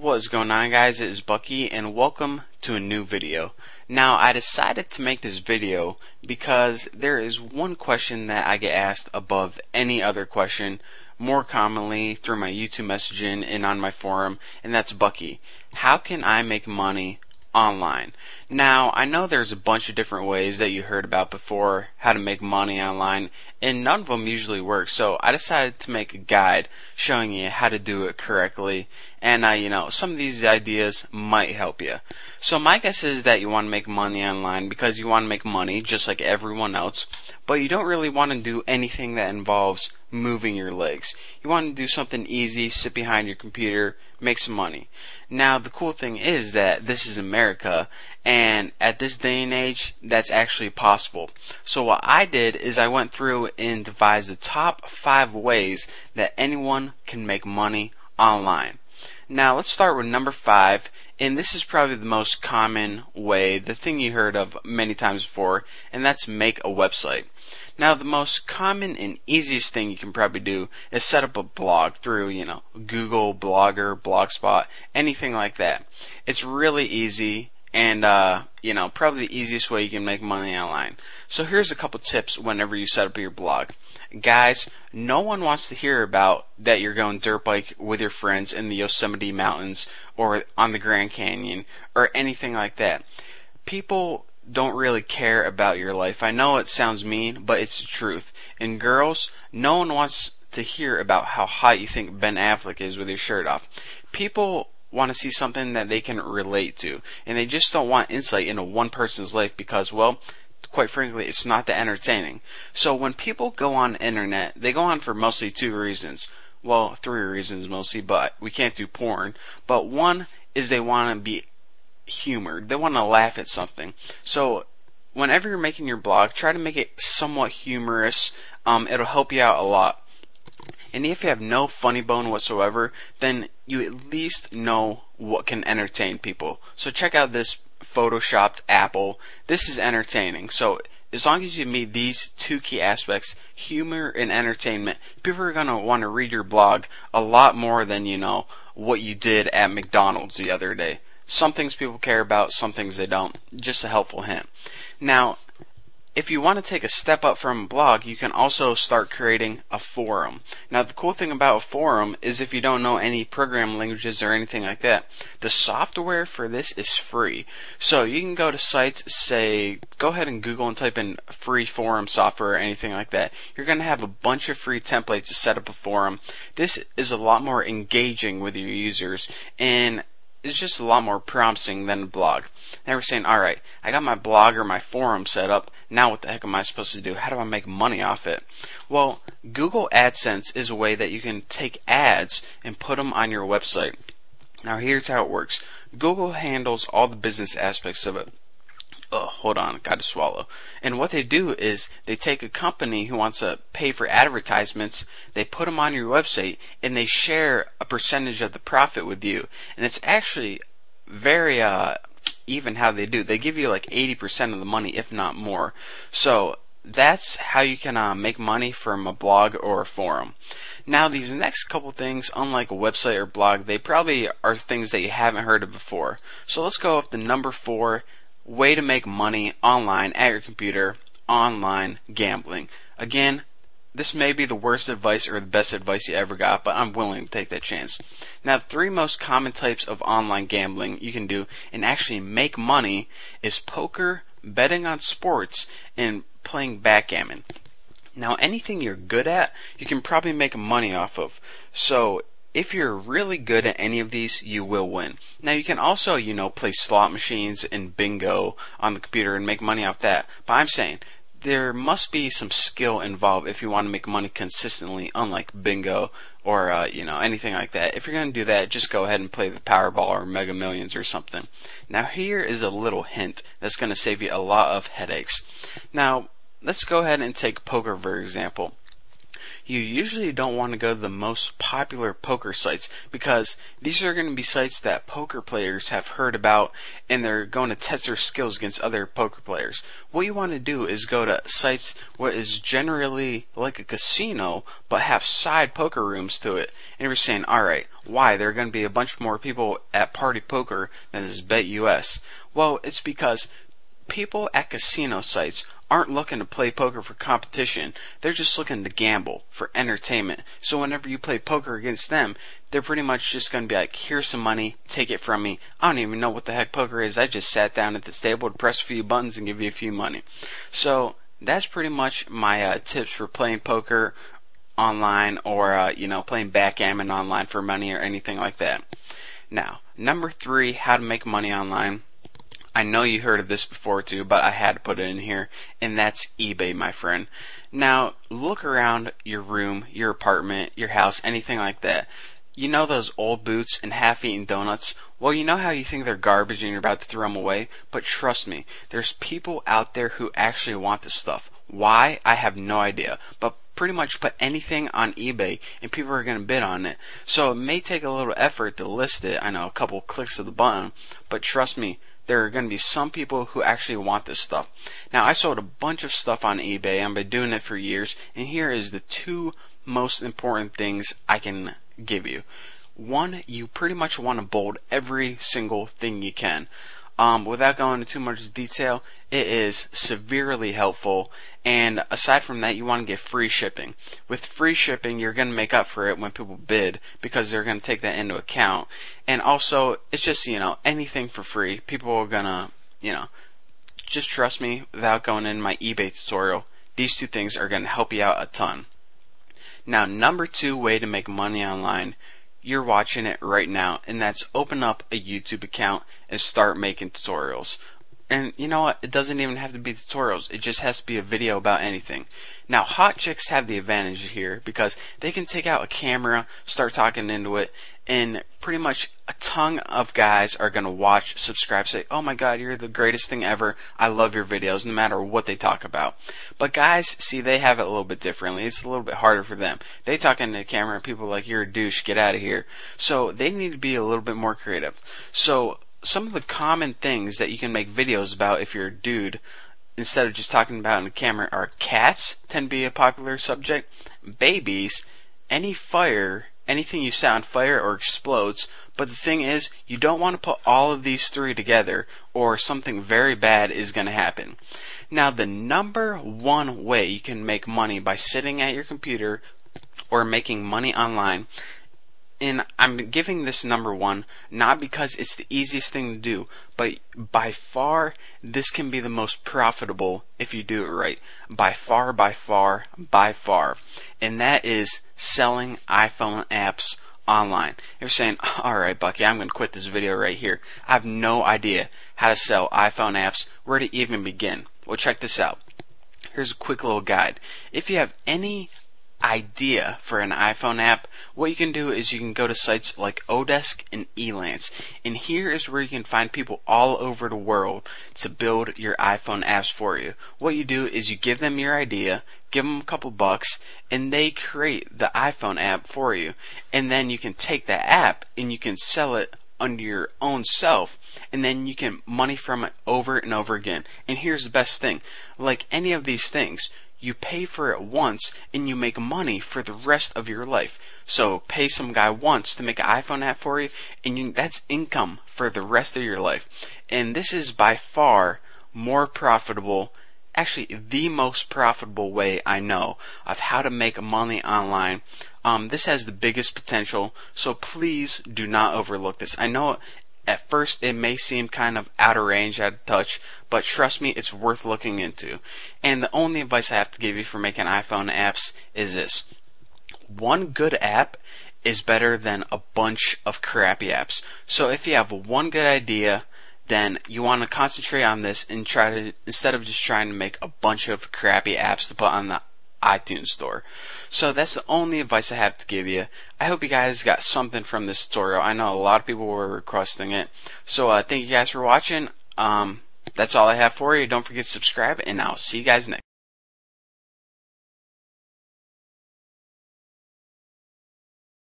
What's going on, guys? It is Bucky and welcome to a new video. Now, I decided to make this video because there is one question that I get asked above any other question, more commonly through my YouTube messaging and on my forum, and that's, Bucky, how can I make money online? Now, I know there's a bunch of different ways that you heard about before how to make money online, and none of them usually work, so I decided to make a guide showing you how to do it correctly, and some of these ideas might help you. So my guess is that you want to make money online because you want to make money just like everyone else, but you don't really want to do anything that involves moving your legs. You want to do something easy, sit behind your computer, make some money. Now, the cool thing is that this is America, and at this day and age, that's actually possible. So what I did is I went through and devised the top 5 ways that anyone can make money online. Now, let's start with number 5, and this is probably the most common way, the thing you heard of many times before, and that's make a website. Now, the most common and easiest thing you can probably do is set up a blog through, Google, Blogger, Blogspot, anything like that. It's really easy and, probably the easiest way you can make money online. So here's a couple tips whenever you set up your blog. Guys, no one wants to hear about that you're going dirt bike with your friends in the Yosemite Mountains or on the Grand Canyon or anything like that. People don't really care about your life. I know it sounds mean, but it's the truth. And girls, no one wants to hear about how hot you think Ben Affleck is with your shirt off. People want to see something that they can relate to, and they just don't want insight into one person's life because, well, quite frankly, it's not that entertaining. So when people go on the internet, they go on for mostly 2 reasons. Well, 3 reasons mostly, but we can't do porn. But one is they want to be humored. They want to laugh at something. So whenever you're making your blog, try to make it somewhat humorous. It'll help you out a lot. And if you have no funny bone whatsoever, then you at least know what can entertain people. So check out this photoshopped apple. This is entertaining. So as long as you meet these 2 key aspects, humor and entertainment, people are going to want to read your blog a lot more than, what you did at McDonald's the other day. Some things people care about, some things they don't. Just a helpful hint. Now, if you want to take a step up from a blog, you can also start creating a forum. Now, the cool thing about a forum is if you don't know any programming languages or anything like that, the software for this is free. So you can go to sites, go ahead and Google and type in free forum software or anything like that. You're going to have a bunch of free templates to set up a forum. This is a lot more engaging with your users, and it's just a lot more promising than a blog. Now we're saying, alright, I got my blog or my forum set up, now what the heck am I supposed to do? How do I make money off it? Well, Google AdSense is a way that you can take ads and put them on your website. Now here's how it works. Google handles all the business aspects of it. Hold on, gotta swallow. And what they do is they take a company who wants to pay for advertisements, they put them on your website, and they share a percentage of the profit with you. And it's actually very even how they do. They give you like 80% of the money, if not more. So that's how you can make money from a blog or a forum. Now, these next couple things, unlike a website or blog, they probably are things that you haven't heard of before. So let's go up to number 4. Way to make money online at your computer, online gambling. Again, this may be the worst advice or the best advice you ever got, but I'm willing to take that chance. Now, the 3 most common types of online gambling you can do and actually make money is poker, betting on sports, and playing backgammon. Now, anything you're good at, you can probably make money off of. So if you're really good at any of these, you will win. Now, you can also, play slot machines and bingo on the computer and make money off that. But I'm saying there must be some skill involved if you want to make money consistently, unlike bingo or, anything like that. If you're going to do that, just go ahead and play the Powerball or Mega Millions or something. Now, here is a little hint that's going to save you a lot of headaches. Now, let's go ahead and take poker for example. you usually don't want to go to the most popular poker sites, because these are going to be sites that poker players have heard about and they're going to test their skills against other poker players. What you want to do is go to sites what is generally like a casino but have side poker rooms to it. And you're saying, alright, why? There are going to be a bunch more people at Party Poker than this BetUS. Well, it's because people at casino sites aren't looking to play poker for competition. They're just looking to gamble for entertainment. So whenever you play poker against them, they're pretty much just going to be like, here's some money, take it from me. I don't even know what the heck poker is. I just sat down at this table to press a few buttons and give you a few money. So that's pretty much my tips for playing poker online, or playing backgammon online for money or anything like that. Now, number 3, how to make money online. I know you heard of this before too, but I had to put it in here, and that's eBay, my friend. Now, look around your room, your apartment, your house, anything like that. You know those old boots and half-eaten donuts? Well, you know how you think they're garbage and you're about to throw them away? But trust me, there's people out there who actually want this stuff. Why? I have no idea. But pretty much put anything on eBay and people are going to bid on it. So it may take a little effort to list it. I know, a couple clicks of the button. But trust me, there are going to be some people who actually want this stuff. Now, I sold a bunch of stuff on eBay. I've been doing it for years. And here is the 2 most important things I can give you. 1, you pretty much want to bold every single thing you can. Without going into too much detail, it is severely helpful. And aside from that, you want to get free shipping. With free shipping, you're going to make up for it when people bid, because they're going to take that into account. And also, it's just, anything for free. People are going to, just trust me without going in my eBay tutorial. These 2 things are going to help you out a ton. Now, number 2 way to make money online, you're watching it right now, and that's open up a YouTube account and start making tutorials. And you know what? It doesn't even have to be tutorials. It just has to be a video about anything. Now, hot chicks have the advantage here because they can take out a camera, start talking into it, and pretty much a ton of guys are going to watch, subscribe, say, oh my god, you're the greatest thing ever. I love your videos, no matter what they talk about. But guys, see, they have it a little bit differently. It's a little bit harder for them. They talk into the camera and people are like, you're a douche, get out of here. So they need to be a little bit more creative. So some of the common things that you can make videos about if you're a dude, instead of just talking about in the camera, are cats tend to be a popular subject, babies, any fire, anything you set on fire or explodes. But the thing is, you don't want to put all of these 3 together, or something very bad is going to happen. Now, the number 1 way you can make money by sitting at your computer or making money online, and I'm giving this number 1 not because it's the easiest thing to do, but by far this can be the most profitable if you do it right. By far, by far, by far. And that is selling iPhone apps online. You're saying, alright Bucky, I'm going to quit this video right here. I have no idea how to sell iPhone apps, where to even begin. Well, check this out. Here's a quick little guide. If you have any idea for an iPhone app, what you can do is you can go to sites like Odesk and Elance, and here is where you can find people all over the world to build your iPhone apps for you. What you do is you give them your idea, give them a couple bucks, and they create the iPhone app for you. And then you can take that app and you can sell it under your own self, and then you can money from it over and over again. And here's the best thing, like any of these things, you pay for it once and you make money for the rest of your life. So pay some guy once to make an iPhone app for you, and that's income for the rest of your life. And this is by far more profitable, actually the most profitable way I know of how to make money online. This has the biggest potential, so please do not overlook this. I know at first it may seem kind of out of range, out of touch, but trust me, it's worth looking into. And the only advice I have to give you for making iPhone apps is this. 1 good app is better than a bunch of crappy apps. So if you have 1 good idea, then you want to concentrate on this and try to, instead of just trying to make a bunch of crappy apps to put on the iTunes store. So that's the only advice I have to give you. I hope you guys got something from this tutorial. I know a lot of people were requesting it. So thank you guys for watching. That's all I have for you. Don't forget to subscribe, and I'll see you guys next.